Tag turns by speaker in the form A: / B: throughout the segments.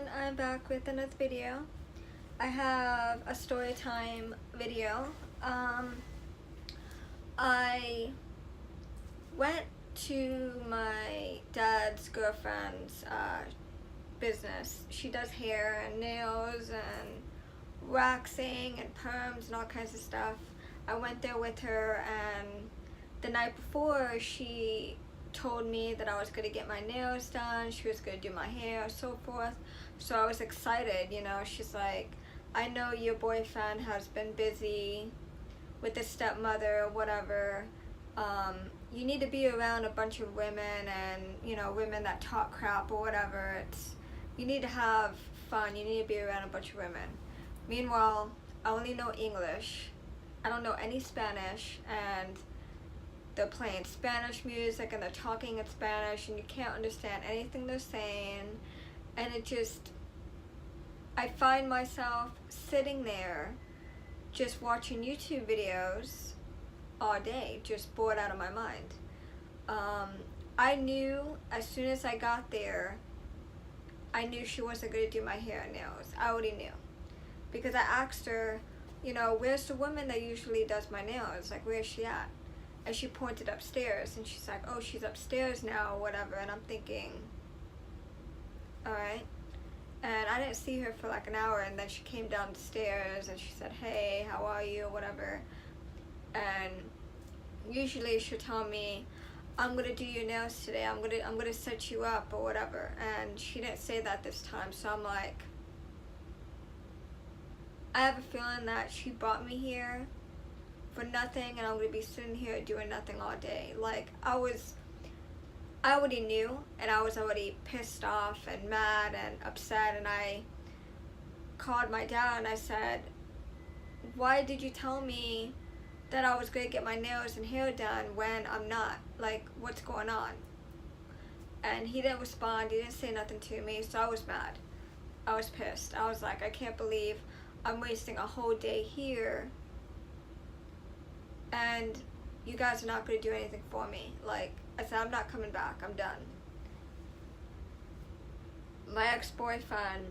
A: everyone, I'm back with another video. I have a story time video. I went to my dad's girlfriend's business. She does hair and nails and waxing and perms and all kinds of stuff. I went there with her, and the night before she told me that I was going to get my nails done, she was going to do my hair, so forth. So I was excited, you know. She's like, I know your boyfriend has been busy with his stepmother or whatever. You need to be around a bunch of women, and, you know, women that talk crap or whatever. You need to have fun. You need to be around a bunch of women. Meanwhile, I only know English. I don't know any Spanish, and they're playing Spanish music and they're talking in Spanish and you can't understand anything they're saying. And I find myself sitting there just watching YouTube videos all day, just bored out of my mind. I knew as soon as I got there, I knew she wasn't going to do my hair and nails. I already knew. Because I asked her, you know, where's the woman that usually does my nails? Like, where's she at? And she pointed upstairs, and she's like, oh, she's upstairs now, or whatever. And I'm thinking, alright. And I didn't see her for like an hour, and then she came down the stairs, and she said, hey, how are you, or whatever. And usually she'll tell me, I'm gonna do your nails today, I'm gonna set you up, or whatever. And she didn't say that this time, so I'm like, I have a feeling that she brought me here for nothing, and I'm gonna be sitting here doing nothing all day. Like, I already knew, and I was already pissed off and mad and upset, and I called my dad and I said, why did you tell me that I was gonna get my nails and hair done when I'm not? Like, what's going on? And he didn't respond, he didn't say nothing to me, so I was mad. I was pissed. I was like, I can't believe I'm wasting a whole day here and you guys are not going to do anything for me. Like, I said, I'm not coming back. I'm done. My ex-boyfriend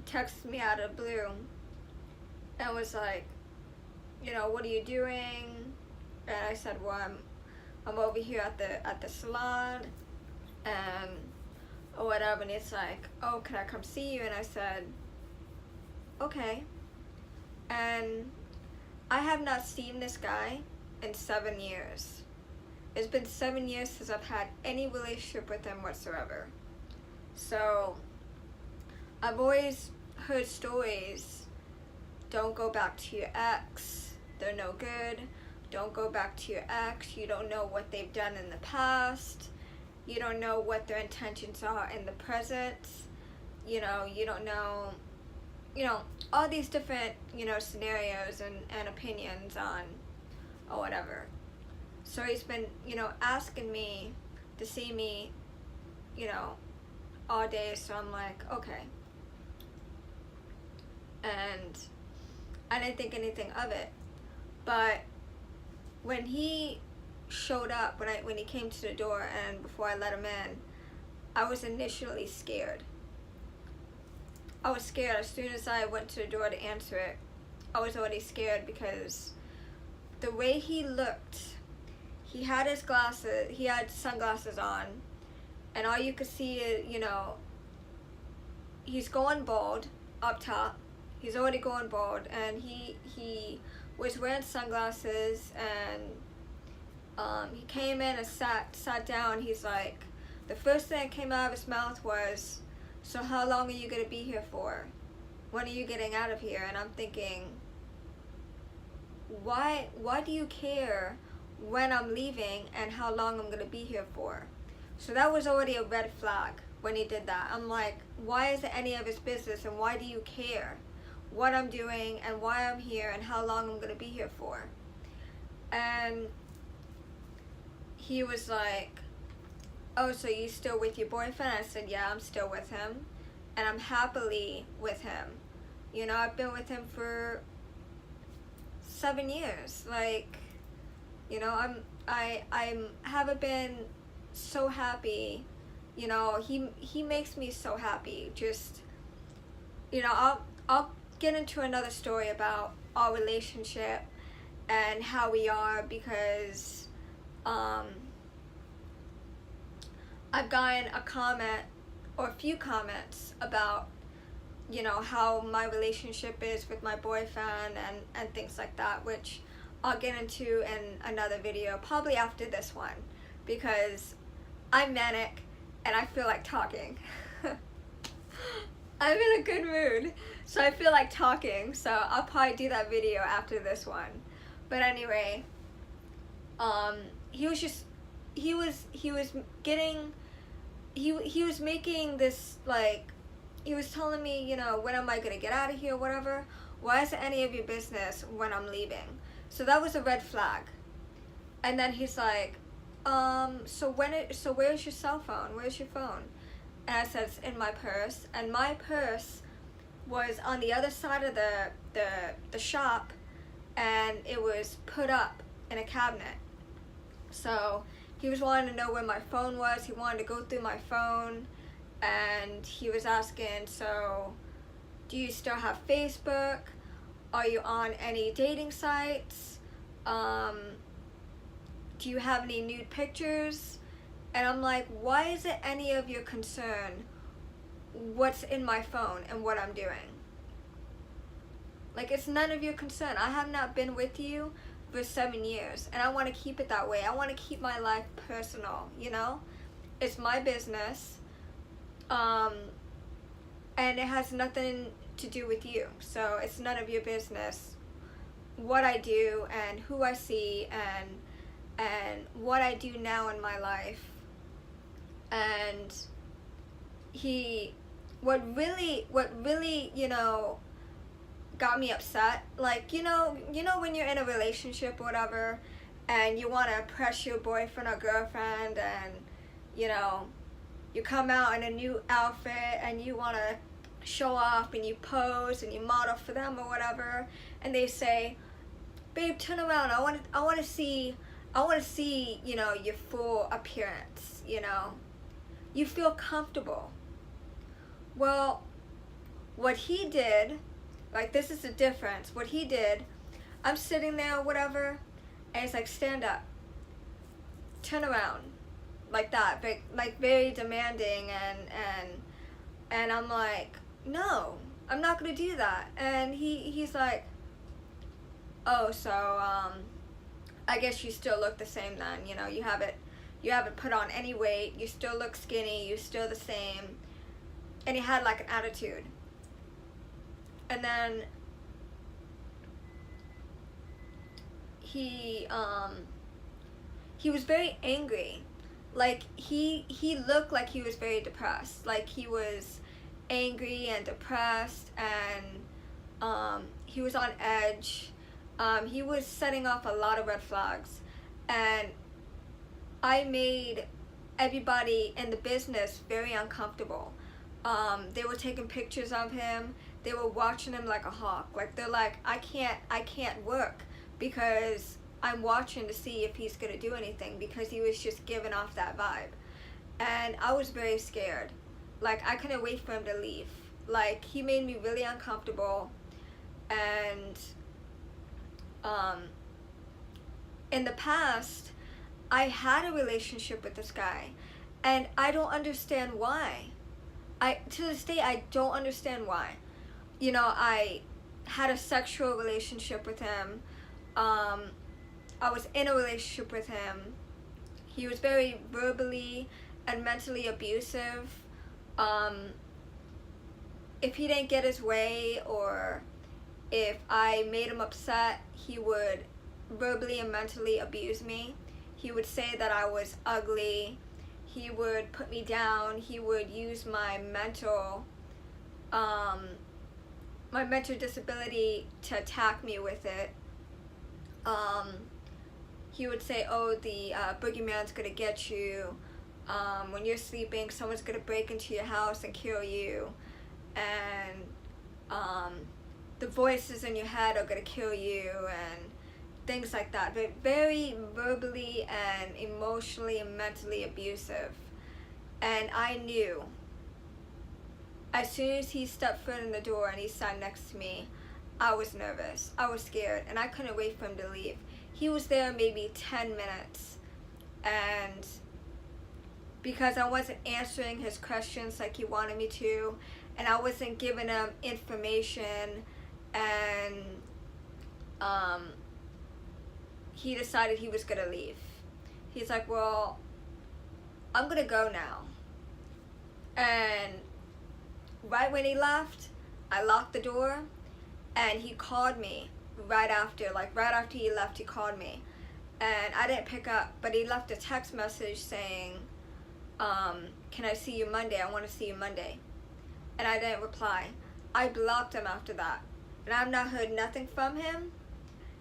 A: texted me out of the blue and was like, you know, what are you doing? And I said, well, I'm over here at the salon and or whatever. And it's like, oh, can I come see you? And I said, okay. And I have not seen this guy in 7 years. It's been 7 years since I've had any relationship with him whatsoever. So I've always heard stories, don't go back to your ex, they're no good. Don't go back to your ex, you don't know what they've done in the past. You don't know what their intentions are in the present. You know, you don't know, you know, all these different, you know, scenarios and opinions on or whatever. So he's been, you know, asking me to see me, you know, all day. So I'm like, okay. And I didn't think anything of it. But when he showed up, when he came to the door and before I let him in, I was initially scared. I was scared. As soon as I went to the door to answer it, I was already scared because the way he looked, he had his glasses, he had sunglasses on, and all you could see is, you know, he's going bald up top. He's already going bald, and he was wearing sunglasses, and he came in and sat down. He's like, the first thing that came out of his mouth was, so how long are you going to be here for? When are you getting out of here? And I'm thinking, why do you care when I'm leaving and how long I'm going to be here for? So that was already a red flag when he did that. I'm like, why is it any of his business, and why do you care what I'm doing and why I'm here and how long I'm going to be here for? And he was like, oh, so you still with your boyfriend? I said, yeah, I'm still with him, and I'm happily with him. You know, I've been with him for 7 years. Like, you know, I haven't been so happy. You know, he makes me so happy. Just I'll get into another story about our relationship and how we are, because I've gotten a comment or a few comments about how my relationship is with my boyfriend and things like that, which I'll get into in another video, probably after this one, because I'm manic and I feel like talking. I'm in a good mood, so I feel like talking, so I'll probably do that video after this one. But anyway, he was making this, like, he was telling me, when am I gonna get out of here, whatever. Why is it any of your business when I'm leaving? So that was a red flag. And then he's like, so where's your cell phone? Where's your phone? And I said, it's in my purse. And my purse was on the other side of the shop, and it was put up in a cabinet. So he was wanting to know where my phone was. He wanted to go through my phone, and he was asking, so do you still have Facebook? Are you on any dating sites? Do you have any nude pictures? And I'm like, why is it any of your concern what's in my phone and what I'm doing? Like, it's none of your concern. I have not been with you for 7 years, and I want to keep it that way. I want to keep my life personal, It's my business, and it has nothing to do with you. So it's none of your business what I do and who I see and what I do now in my life. And what really got me upset, like, when you're in a relationship or whatever, and you want to impress your boyfriend or girlfriend, and you come out in a new outfit and you want to show off and you pose and you model for them or whatever, and they say, babe, turn around, I want to see your full appearance. You feel comfortable. Well, what he did, like, this is the difference. What he did, I'm sitting there or whatever, and he's like, stand up, turn around, like that, but like very demanding, and I'm like, no, I'm not gonna do that. And he's like, oh, so I guess you still look the same then. You haven't put on any weight, you still look skinny, you're still the same. And he had like an attitude. And then he was very angry. Like, he looked like he was very depressed. Like, he was angry and depressed, and he was on edge. He was setting off a lot of red flags, and I made everybody in the business very uncomfortable. They were taking pictures of him. They were watching him like a hawk. Like, they're like, I can't work because I'm watching to see if he's gonna do anything, because he was just giving off that vibe. And I was very scared. Like, I couldn't wait for him to leave. Like, he made me really uncomfortable. And in the past, I had a relationship with this guy, and I don't understand why. To this day, I don't understand why. I had a sexual relationship with him. I was in a relationship with him. He was very verbally and mentally abusive. If he didn't get his way, or if I made him upset, he would verbally and mentally abuse me. He would say that I was ugly. He would put me down. He would use my mental disability to attack me with it. He would say, oh, the boogeyman's gonna get you. When you're sleeping, someone's gonna break into your house and kill you. And the voices in your head are gonna kill you, and things like that. But very verbally and emotionally and mentally abusive. And I knew As soon as he stepped foot in the door and he sat next to me, I was nervous. I was scared, and I couldn't wait for him to leave. He was there maybe 10 minutes, and because I wasn't answering his questions like he wanted me to, and I wasn't giving him information, and he decided he was gonna leave. He's like, well, I'm gonna go now. And right when he left, I locked the door, and he called me right after he left, he called me. And I didn't pick up, but he left a text message saying, can I see you Monday? I want to see you Monday. And I didn't reply. I blocked him after that. And I've not heard nothing from him.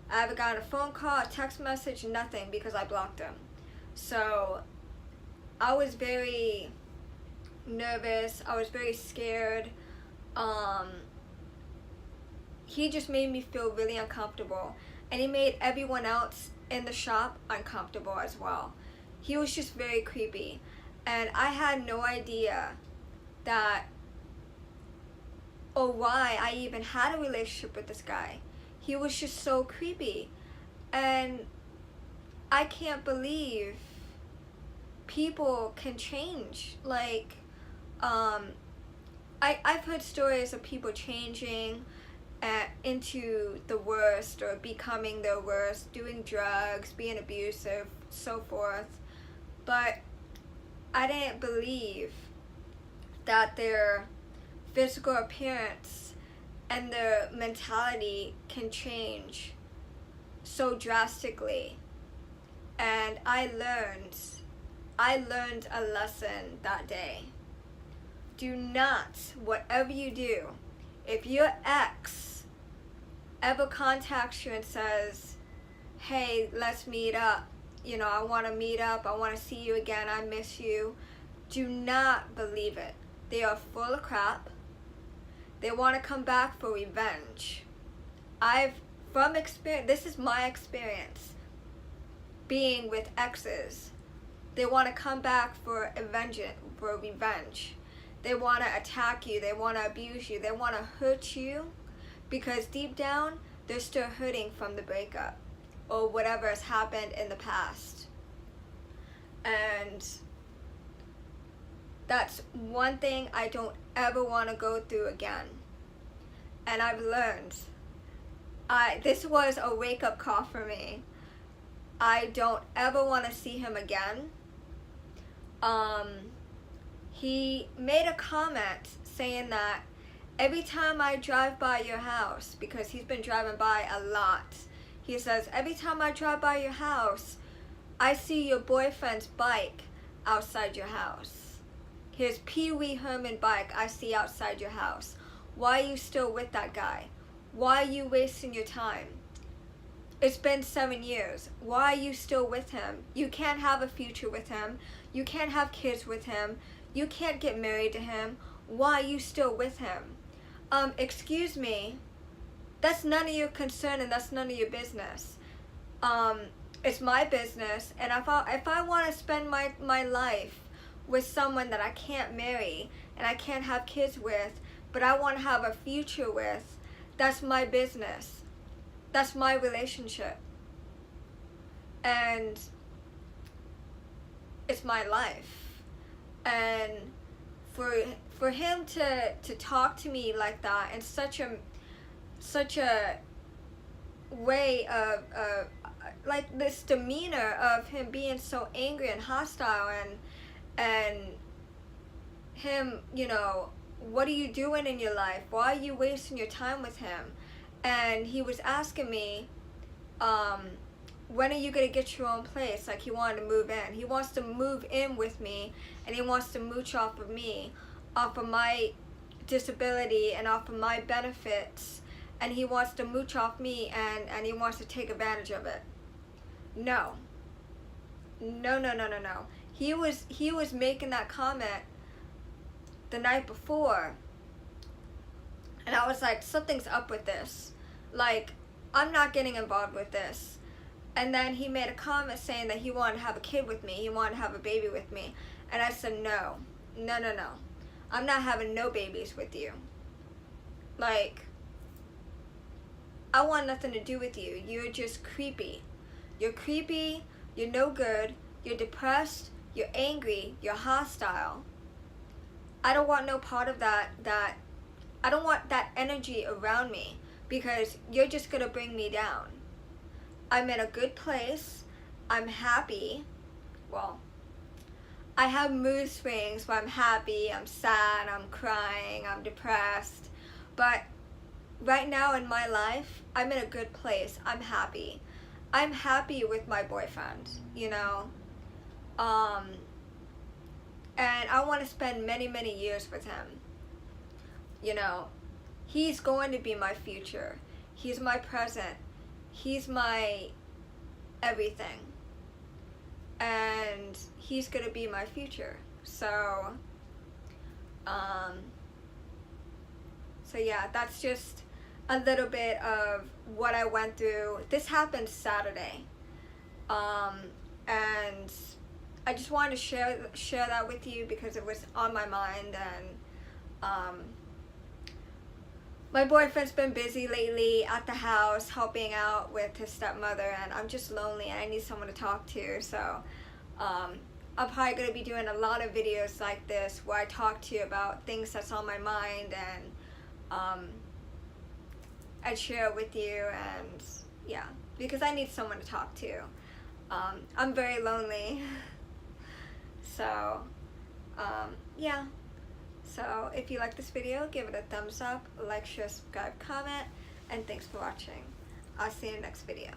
A: I haven't gotten a phone call, a text message, nothing, because I blocked him. So I was very nervous. I was very scared. He just made me feel really uncomfortable. And he made everyone else in the shop uncomfortable as well. He was just very creepy. And I had no idea that, or why I even had a relationship with this guy. He was just so creepy. And I can't believe people can change. Like, I've heard stories of people changing into the worst, or becoming their worst, doing drugs, being abusive, so forth. But I didn't believe that their physical appearance and their mentality can change so drastically. And I learned a lesson that day. Do not, whatever you do, if your ex ever contacts you and says, hey, let's meet up, you know, I want to meet up, I want to see you again, I miss you, do not believe it. They are full of crap. They want to come back for revenge. From experience, this is my experience being with exes. They want to come back for revenge. They want to attack you. They want to abuse you. They want to hurt you, because deep down, they're still hurting from the breakup or whatever has happened in the past. And that's one thing I don't ever want to go through again. And I've learned. This was a wake-up call for me. I don't ever want to see him again. He made a comment saying that every time I drive by your house, because he's been driving by a lot, he says, every time I drive by your house, I see your boyfriend's bike outside your house. His Pee Wee Herman bike I see outside your house. Why are you still with that guy? Why are you wasting your time? It's been 7 years. Why are you still with him? You can't have a future with him. You can't have kids with him. You can't get married to him. Why are you still with him? Excuse me. That's none of your concern, and that's none of your business. It's my business, and if I want to spend my life with someone that I can't marry and I can't have kids with, but I want to have a future with, that's my business. That's my relationship. And it's my life. And for him to talk to me like that in such a way of like this demeanor of him being so angry and hostile, and him, you know, what are you doing in your life? Why are you wasting your time with him? And he was asking me, when are you going to get your own place? Like, he wanted to move in. He wants to move in with me, and he wants to mooch off of me, off of my disability and off of my benefits, and he wants to mooch off me, and he wants to take advantage of it. No. No. He was making that comment the night before, and I was like, something's up with this. Like, I'm not getting involved with this. And then he made a comment saying that he wanted to have a kid with me. He wanted to have a baby with me. And I said, no. I'm not having no babies with you. Like, I want nothing to do with you. You're just creepy. You're creepy, you're no good, you're depressed, you're angry, you're hostile. I don't want no part of that. I don't want that energy around me, because you're just gonna bring me down. I'm in a good place. I'm happy. Well, I have mood swings where I'm happy, I'm sad, I'm crying, I'm depressed. But right now in my life, I'm in a good place. I'm happy. I'm happy with my boyfriend, you know. And I want to spend many, many years with him. You know, he's going to be my future. He's my present. He's my everything. And he's going to be my future. So yeah, that's just a little bit of what I went through. This happened Saturday. And I just wanted to share that with you because it was on my mind. And my boyfriend's been busy lately at the house helping out with his stepmother, and I'm just lonely and I need someone to talk to. So I'm probably going to be doing a lot of videos like this where I talk to you about things that's on my mind, and I'd share it with you. And yeah, because I need someone to talk to. I'm very lonely. So yeah, so if you like this video, give it a thumbs up, like, share, subscribe, comment, and thanks for watching. I'll see you in the next video.